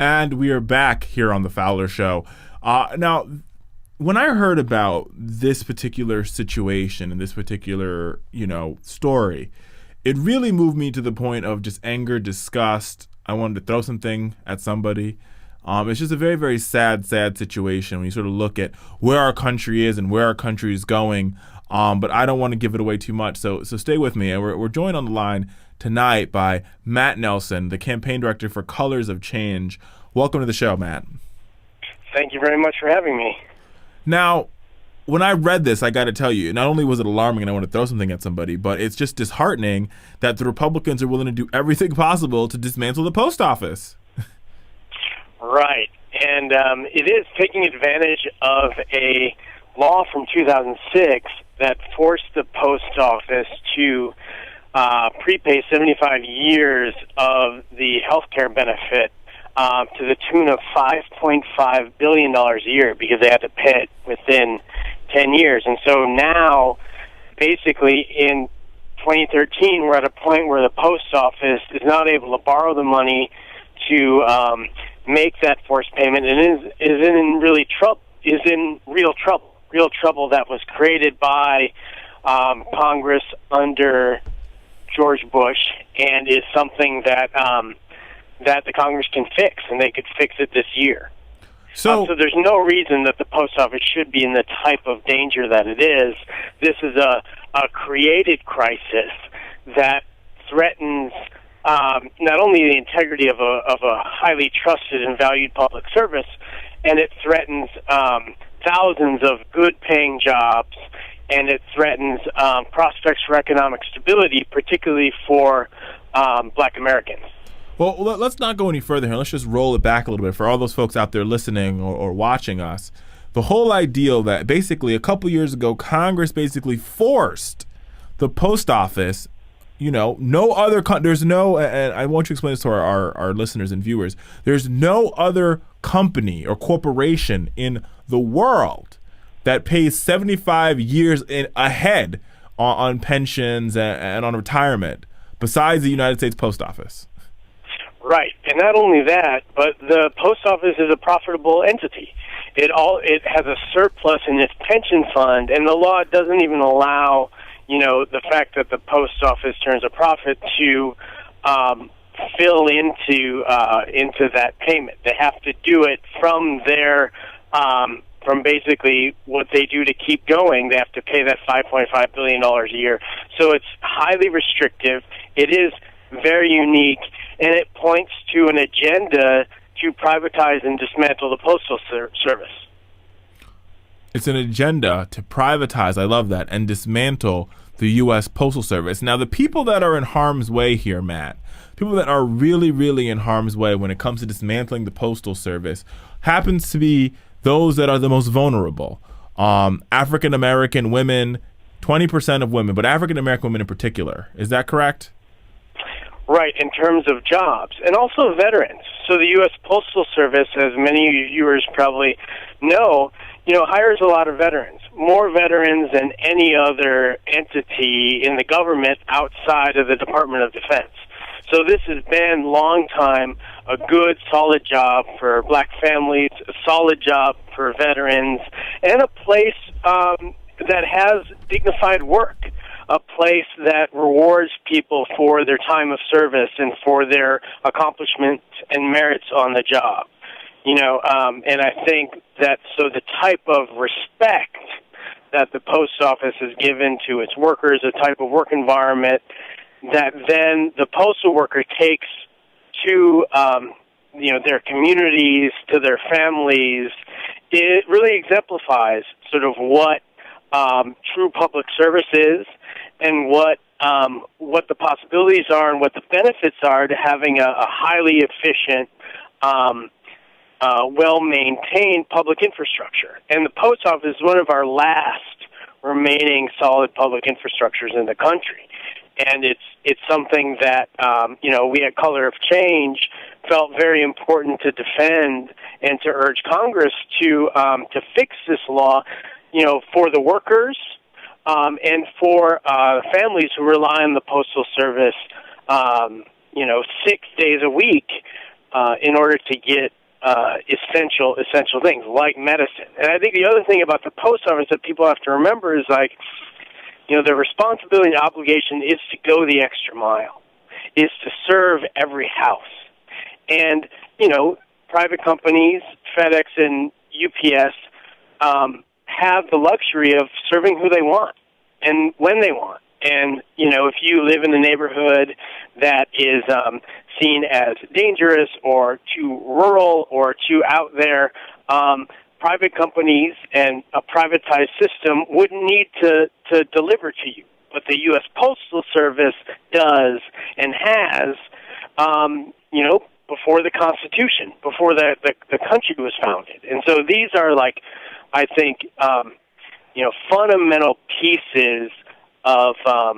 And we are back here on the Fowler Show. Now, when I heard about this particular situation and this particular, story, it really moved me to the point of just anger, disgust. I wanted to throw something at somebody. It's just a very, very sad situation when you sort of look at where our country is and where our country is going. But I don't want to give it away too much, so stay with me. And we're joined on the line tonight by Matt Nelson, the campaign director for Colors of Change. Welcome to the show, Matt. Thank you very much for having me. Now, when I read this, I got to tell you, not only was it alarming and I want to throw something at somebody, but it's just disheartening that the Republicans are willing to do everything possible to dismantle the post office. Right. And it is taking advantage of a law from 2006 that forced the post office to prepay 75 years of the health care benefit to the tune of $5.5 billion a year because they had to pay it within 10 years. And so now, basically, in 2013, we're at a point where the post office is not able to borrow the money to make that forced payment and is in real trouble that was created by Congress under George Bush and is something that that the Congress can fix, and they could fix it this year. So there's no reason that the post office should be in the type of danger that it is. This is a created crisis that threatens not only the integrity of a highly trusted and valued public service, and it threatens thousands of good-paying jobs, and it threatens prospects for economic stability, particularly for Black Americans. Well, let's not go any further here. Let's just roll it back a little bit for all those folks out there listening or watching us. The whole idea that basically a couple years ago, Congress basically forced the post office, no other, there's no, and I want you to explain this to our listeners and viewers, there's no other company or corporation in the world that pays 75 years ahead on pensions and on retirement besides the United States Post Office. Right, and not only that, but the post office is a profitable entity. It has a surplus in its pension fund, and the law doesn't even allow, the fact that the post office turns a profit to fill into that payment. They have to do it from from basically what they do to keep going. They have to pay that $5.5 billion a year. So it's highly restrictive. It is very unique, and it points to an agenda to privatize and dismantle the Postal Service. It's an agenda to privatize, I love that, and dismantle the U.S. Postal Service. Now, the people that are in harm's way here, Matt, people that are really, really in harm's way when it comes to dismantling the Postal Service happens to be those that are the most vulnerable. African-American women, 20% of women, but African-American women in particular. Is that correct? Right, in terms of jobs, and also veterans. So the U.S. Postal Service, as many viewers probably know, hires a lot of veterans, more veterans than any other entity in the government outside of the Department of Defense. So this has been, long time, a good, solid job for Black families, a solid job for veterans, and a place that has dignified work. A place that rewards people for their time of service and for their accomplishments and merits on the job. And I think that the type of respect that the post office has given to its workers, a type of work environment that then the postal worker takes to their communities, to their families, it really exemplifies sort of what true public service is, and what the possibilities are and what the benefits are to having a highly efficient, well-maintained public infrastructure. And the post office is one of our last remaining solid public infrastructures in the country. And it's something that, we at Color of Change felt very important to defend and to urge Congress to fix this law, for the workers, and for families who rely on the Postal Service, 6 days a week in order to get essential things like medicine. And I think the other thing about the post office that people have to remember is, like, the responsibility and obligation is to go the extra mile, is to serve every house. And, private companies, FedEx and UPS, have the luxury of serving who they want and when they want. And, if you live in a neighborhood that is seen as dangerous or too rural or too out there, private companies and a privatized system wouldn't need to deliver to you. But the U.S. Postal Service does and has, before the Constitution, before the country was founded. And so these are, like, I think, fundamental pieces of a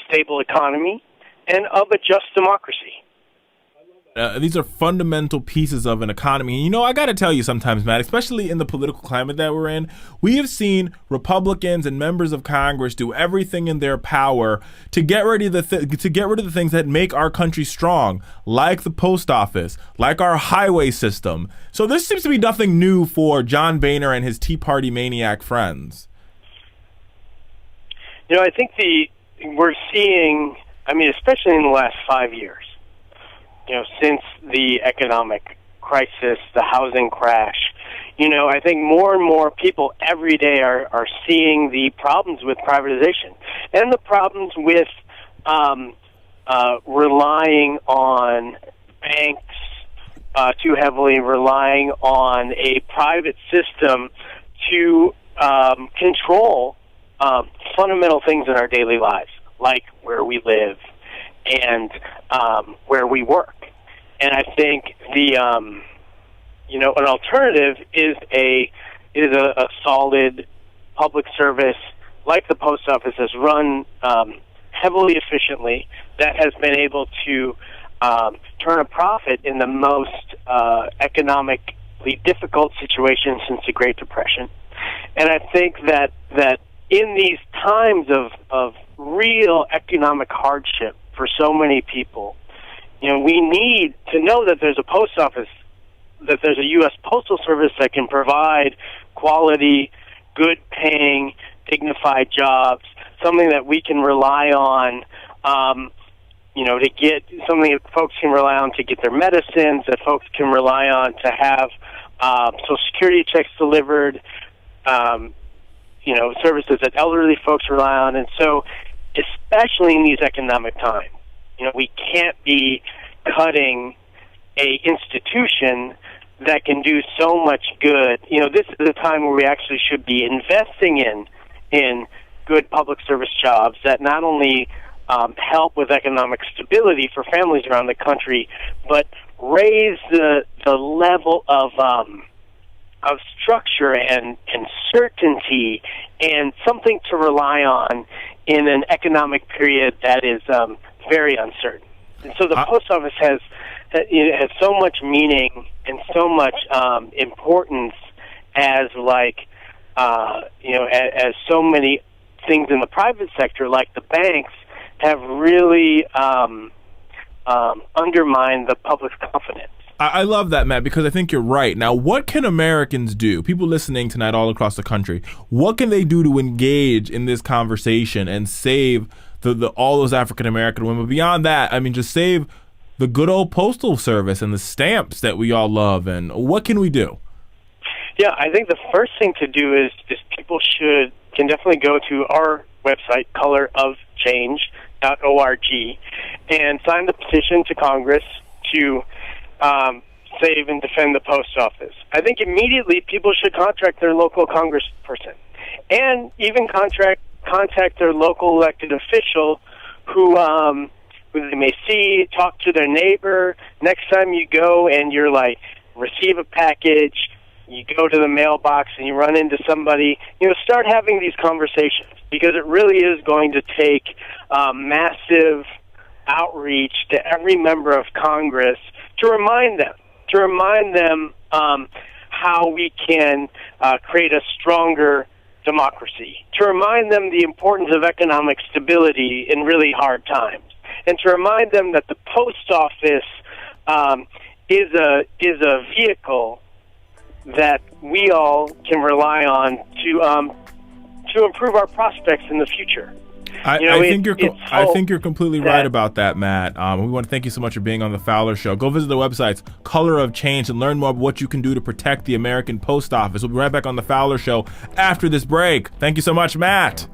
stable economy and of a just democracy. These are fundamental pieces of an economy. And, I got to tell you sometimes, Matt, especially in the political climate that we're in, we have seen Republicans and members of Congress do everything in their power to get rid of the things that make our country strong, like the post office, like our highway system. So this seems to be nothing new for John Boehner and his Tea Party maniac friends. I think we're seeing, especially in the last 5 years, since the economic crisis, the housing crash, I think more and more people every day are seeing the problems with privatization and the problems with relying on banks too heavily, relying on a private system to control fundamental things in our daily lives, like where we live and where we work. And I think an alternative is a solid public service like the post office has run heavily efficiently, that has been able to turn a profit in the most economically difficult situation since the Great Depression. And I think that in these times of real economic hardship for so many people, we need to know that there's a post office, that there's a U.S. Postal Service that can provide quality, good-paying, dignified jobs, something that we can rely on, to get something that folks can rely on to get their medicines, that folks can rely on to have Social Security checks delivered, services that elderly folks rely on. And so, especially in these economic times, we can't be cutting a institution that can do so much good. This is a time where we actually should be investing in good public service jobs that not only help with economic stability for families around the country, but raise the level of structure and certainty and something to rely on in an economic period that is very uncertain. And so the post office has so much meaning and so much importance as as so many things in the private sector, like the banks, have really undermined the public's confidence. I love that, Matt, because I think you're right. Now, what can Americans do, people listening tonight all across the country, what can they do to engage in this conversation and save all those African-American women? Beyond that, just save the good old Postal Service and the stamps that we all love. And what can we do? Yeah, I think the first thing to do is people can definitely go to our website, colorofchange.org, and sign the petition to Congress to save and defend the post office. I think immediately people should contact their local congressperson and even contact their local elected official who they may see, talk to their neighbor. Next time you go and you're receive a package, you go to the mailbox and you run into somebody, start having these conversations, because it really is going to take massive outreach to every member of Congress to remind them how we can create a stronger democracy, to remind them the importance of economic stability in really hard times, and to remind them that the post office is a vehicle that we all can rely on to improve our prospects in the future. I think you're completely right about that, Matt. We want to thank you so much for being on the Fowler Show. Go visit the websites Color of Change and learn more about what you can do to protect the American Post Office. We'll be right back on the Fowler Show after this break. Thank you so much, Matt.